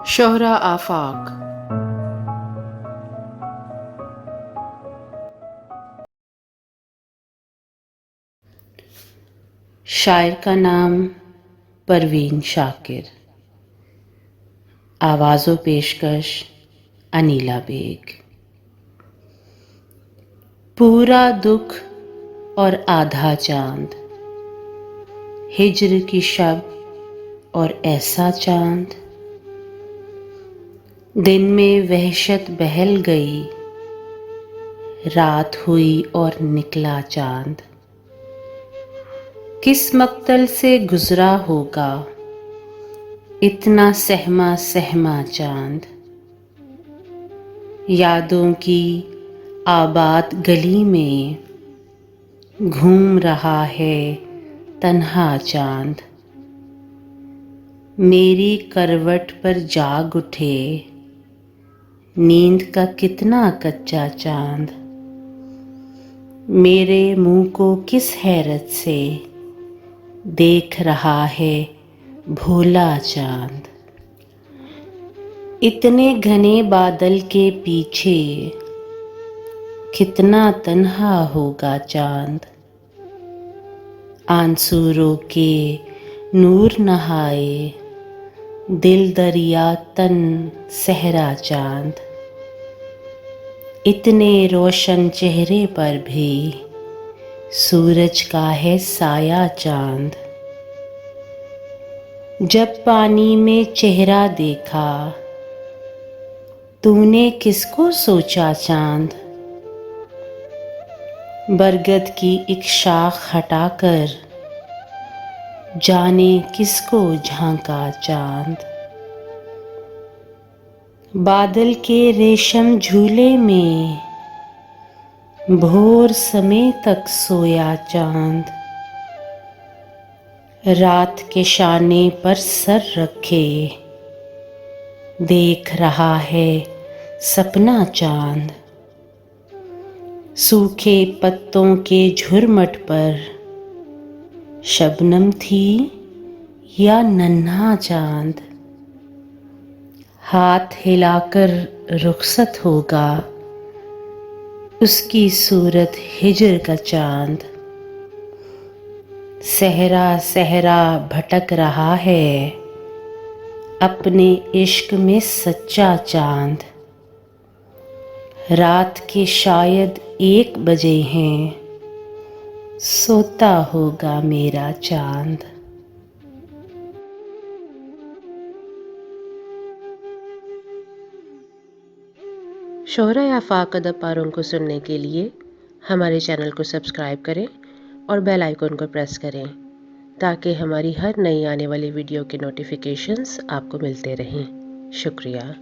शोहरा आफाक। शायर का नाम परवीन शाकिर। आवाज़ो पेशकश अनीला बेग। पूरा दुख और आधा चांद, हिज्र की शब और ऐसा चांद। दिन में वहशत बहल गई, रात हुई और निकला चांद। किस मक्तल से गुजरा होगा इतना सहमा सहमा चांद। यादों की आबाद गली में घूम रहा है तन्हा चांद। मेरी करवट पर जाग उठे नींद का कितना कच्चा चांद। मेरे मुंह को किस हैरत से देख रहा है भोला चांद। इतने घने बादल के पीछे कितना तन्हा होगा चांद। आंसू रोके नूर नहाए दिल दरिया तन सहरा चांद। इतने रोशन चेहरे पर भी सूरज का है साया चांद। जब पानी में चेहरा देखा तूने किसको सोचा चांद। बरगद की एक शाख हटाकर जाने किसको झांका चांद। बादल के रेशम झूले में भोर समय तक सोया चांद। रात के शाने पर सर रखे देख रहा है सपना चांद। सूखे पत्तों के झुरमट पर शबनम थी या नन्हा चांद। हाथ हिलाकर रुखसत होगा उसकी सूरत हिज्र का चांद। सहरा सहरा भटक रहा है अपने इश्क में सच्चा चांद। रात के शायद 1 बजे हैं सोता होगा मेरा चांद। शोहरा आफाक अदब पारों को सुनने के लिए हमारे चैनल को सब्सक्राइब करें और बेल आइकन को प्रेस करें ताकि हमारी हर नई आने वाली वीडियो के नोटिफिकेशंस आपको मिलते रहें। शुक्रिया।